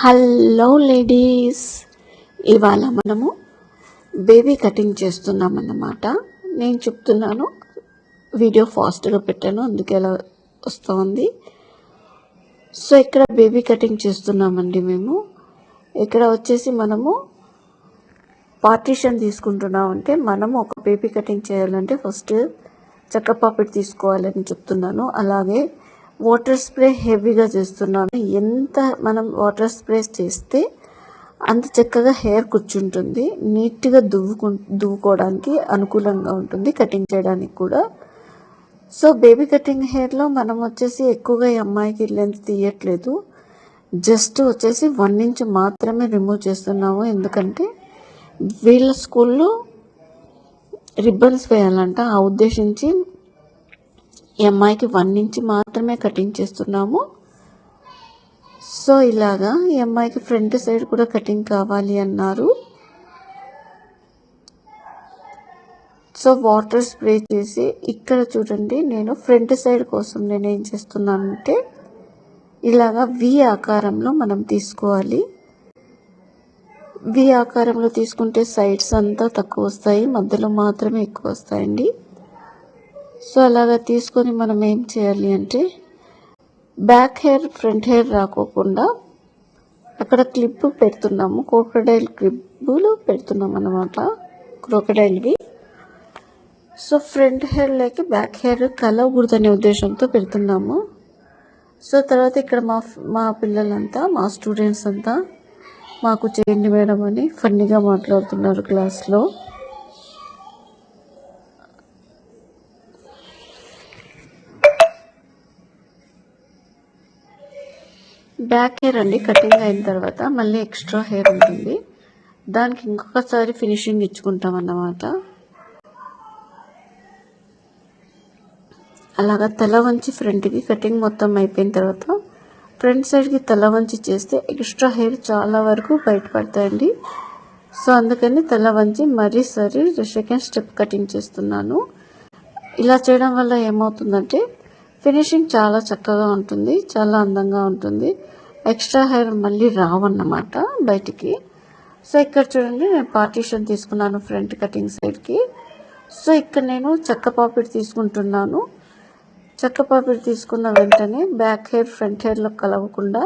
Hello ladies, ఇవాళ మనము baby cutting చేస్తున్నామన్నమాట. నేను చెప్తున్నాను, వీడియో ఫాస్ట్గా పెట్టాను, అందుకే ఎలా వస్తుంది. సో ఇక్కడ బేబీ కటింగ్ చేస్తున్నామండి. మేము ఇక్కడ వచ్చేసి మనము పార్టీషన్ తీసుకుంటున్నామంటే, మనము ఒక బేబీ కటింగ్ చేయాలంటే ఫస్ట్ చెక్క పాపిడి తీసుకోవాలని చెప్తున్నాను. అలాగే వాటర్ స్ప్రే హెవీగా చేస్తున్నాను. ఎంత మనం వాటర్ స్ప్రే చేస్తే అంత చక్కగా హెయిర్ కూర్చుంటుంది, నీట్గా దువ్వుకోవడానికి అనుకూలంగా ఉంటుంది, కటింగ్ చేయడానికి కూడా. సో బేబీ కటింగ్ హెయిర్లో మనం వచ్చేసి ఎక్కువగా ఈ అమ్మాయికి లెంత్ తీయట్లేదు, జస్ట్ వచ్చేసి 1 ఇంచ్ మాత్రమే రిమూవ్ చేస్తున్నాము. ఎందుకంటే వీళ్ళ స్కూల్లో రిబ్బన్స్ వేయాలంట, ఆ ఉద్దేశించి ఈ అమ్మాయికి 1 ఇంచ్ మాత్రమే కటింగ్ చేస్తున్నాము. సో ఇలాగా ఈ అమ్మాయికి ఫ్రంట్ సైడ్ కూడా కటింగ్ కావాలి అన్నారు. సో వాటర్ స్ప్రే చేసి ఇక్కడ చూడండి, నేను ఫ్రంట్ సైడ్ కోసం నేను ఏం చేస్తున్నానంటే ఇలాగా వి ఆకారంలో మనం తీసుకోవాలి. వి ఆకారంలో తీసుకుంటే సైడ్స్ అంతా తక్కువ వస్తాయి, మధ్యలో మాత్రమే ఎక్కువ వస్తాయండి. సో అలాగా తీసుకొని మనం ఏం చేయాలి అంటే, బ్యాక్ హెయిర్ ఫ్రంట్ హెయిర్ రాకోకుండా అక్కడ క్లిప్ పెడుతున్నాము, క్రోకడైల్ క్లిప్పులు పెడుతున్నాం అన్నమాట, క్రోకడైల్వి. సో ఫ్రంట్ హెయిర్ లేక బ్యాక్ హెయిర్ కలవకూడదనే ఉద్దేశంతో పెడుతున్నాము. సో తర్వాత ఇక్కడ మా పిల్లలంతా, మా స్టూడెంట్స్ అంతా మాకు చేయండి మేడం అని ఫన్నీగా మాట్లాడుతున్నారు క్లాస్లో. బ్యాక్ హెయిర్ అండి కటింగ్ అయిన తర్వాత మళ్ళీ ఎక్స్ట్రా హెయిర్ ఉంటుంది, దానికి ఇంకొకసారి ఫినిషింగ్ ఇచ్చుకుంటాం అన్నమాట. అలాగా తల వంచి ఫ్రంట్కి కటింగ్ మొత్తం అయిపోయిన తర్వాత ఫ్రంట్ సైడ్కి తల వంచి చేస్తే ఎక్స్ట్రా హెయిర్ చాలా వరకు బయటపడతాయండి. సో అందుకని తల వంచి మరీ సరి సెకండ్ స్టెప్ కటింగ్ చేస్తున్నాను. ఇలా చేయడం వల్ల ఏమవుతుందంటే ఫినిషింగ్ చాలా చక్కగా ఉంటుంది, చాలా అందంగా ఉంటుంది, ఎక్స్ట్రా హెయిర్ మళ్ళీ రావన్నమాట బయటికి. సో ఇక్కడ చూడండి, నేను పార్టీషన్ తీసుకున్నాను ఫ్రంట్ కటింగ్ సైడ్కి. సో ఇక్కడ నేను చెక్క పాపిడి తీసుకుంటున్నాను. చెక్క పాపిడి తీసుకున్న వెంటనే బ్యాక్ హెయిర్ ఫ్రంట్ హెయిర్లో కలవకుండా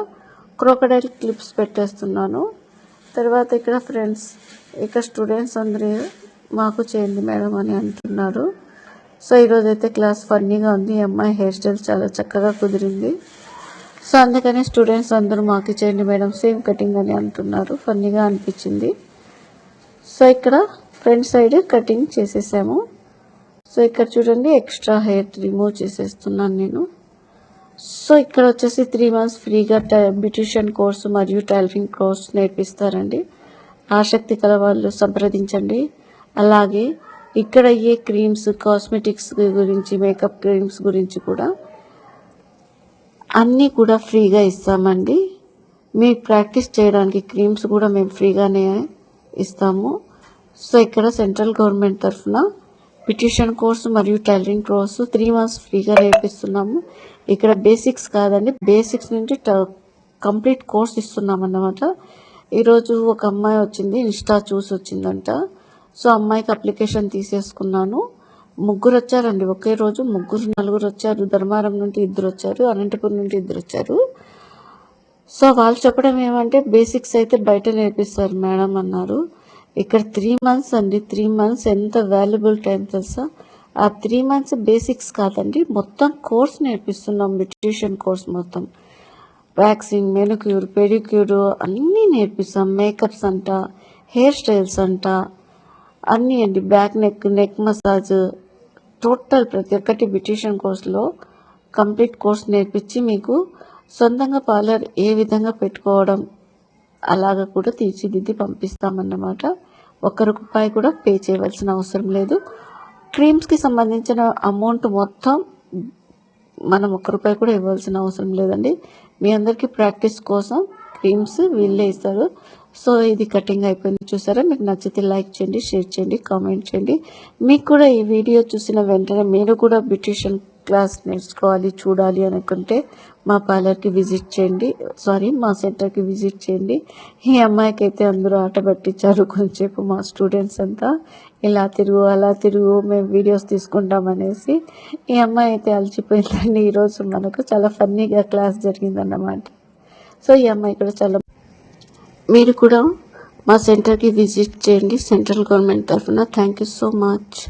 క్రోకడైల్ క్లిప్స్ పెట్టేస్తున్నాను. తర్వాత ఇక్కడ ఇక్కడ స్టూడెంట్స్ అందరూ మాకు చేయండి మేడం అని అంటున్నారు. సో ఈరోజైతే క్లాస్ ఫన్నీగా ఉంది, ఈ అమ్మాయి హెయిర్ స్టైల్ చాలా చక్కగా కుదిరింది. సో అందుకని స్టూడెంట్స్ అందరూ మాకు చేయండి మేడం సేమ్ కటింగ్ అని అంటున్నారు, ఫన్నీగా అనిపించింది. సో ఇక్కడ ఫ్రంట్ సైడ్ కటింగ్ చేసేసాము. సో ఇక్కడ చూడండి, ఎక్స్ట్రా హెయిర్ రిమూవ్ చేసేస్తున్నాను నేను. సో ఇక్కడ వచ్చేసి 3 months ఫ్రీగా బ్యూటిషియన్ కోర్సు మరియు టైలరింగ్ కోర్స్ నేర్పిస్తారండి. ఆసక్తి కల వాళ్ళు సంప్రదించండి. అలాగే ఇక్కడ ఏ క్రీమ్స్, కాస్మెటిక్స్ గురించి, మేకప్ క్రీమ్స్ గురించి కూడా అన్నీ కూడా ఫ్రీగా ఇస్తామండి. మీరు ప్రాక్టీస్ చేయడానికి క్రీమ్స్ కూడా మేము ఫ్రీగానే ఇస్తాము. సో ఇక్కడ సెంట్రల్ గవర్నమెంట్ తరఫున బ్యూటిషియన్ కోర్సు మరియు టైలరింగ్ కోర్సు 3 months ఫ్రీగా నేర్పిస్తున్నాము. ఇక్కడ బేసిక్స్ కాదండి, బేసిక్స్ నుంచి కంప్లీట్ కోర్స్ ఇస్తున్నాం అన్నమాట. ఈరోజు ఒక అమ్మాయి వచ్చింది, ఇన్స్టా చూసి వచ్చిందంట. సో అమ్మాయికి అప్లికేషన్ తీసేసుకున్నాను. 3 వచ్చారండి ఒకే రోజు, 4 వచ్చారు. ధర్మారం నుండి 2 వచ్చారు, అనంతపురం నుండి 2 వచ్చారు. సో వాళ్ళు చెప్పడం ఏమంటే, బేసిక్స్ అయితే బయట నేర్పిస్తారు మేడం అన్నారు. ఇక్కడ 3 months అండి, 3 months ఎంత వాల్యుబుల్ టైం తెలుసా. ఆ 3 months బేసిక్స్ కాదండి, మొత్తం కోర్స్ నేర్పిస్తున్నాం, బ్యూటిషియన్ కోర్స్ మొత్తం. వ్యాక్సింగ్, మెనిక్యూర్, పెడిక్యూర్ అన్నీ నేర్పిస్తాం. మేకప్స్ అంట, హెయిర్ స్టైల్స్ అంట, అన్నీ అండి. బ్యాక్ నెక్ మసాజ్, టోటల్ ప్రతి ఒక్కటి బ్యూటిషియన్ కోర్సులో కంప్లీట్ కోర్స్ నేర్పించి మీకు సొంతంగా పార్లర్ ఏ విధంగా పెట్టుకోవడం అలాగా కూడా తీర్చిదిద్ది పంపిస్తామన్నమాట. 1 రూపాయి కూడా పే చేయవలసిన అవసరం లేదు. క్రీమ్స్కి సంబంధించిన అమౌంట్ మొత్తం మనం 1 రూపాయి కూడా ఇవ్వాల్సిన అవసరం లేదండి. మీ అందరికీ ప్రాక్టీస్ కోసం క్రీమ్స్ వీళ్ళే ఇస్తారు. సో ఇది కటింగ్ అయిపోయింది చూసారా. మీకు నచ్చితే లైక్ చేయండి, షేర్ చేయండి, కామెంట్ చేయండి. మీకు కూడా ఈ వీడియో చూసిన వెంటనే మీరు కూడా బ్యూటిషియన్ క్లాస్ నేర్చుకోవాలి చూడాలి అనుకుంటే మా పార్లర్కి విజిట్ చేయండి, మా సెంటర్కి విజిట్ చేయండి. ఈ అమ్మాయికి అయితే అందరూ ఆట పట్టించారు కొంచెంసేపు, మా స్టూడెంట్స్ అంతా ఇలా తిరుగు అలా తిరుగు మేము వీడియోస్ తీసుకుంటాం అనేసి. ఈ అమ్మాయి అయితే అలసిపోయిందండి. ఈరోజు మనకు చాలా ఫన్నీగా క్లాస్ జరిగిందన్నమాట. సో ఈ అమ్మాయి కూడా చాలా, మీరు కూడా మా సెంటర్కి విజిట్ చేయండి సెంట్రల్ గవర్నమెంట్ తరఫున. Thank you so much.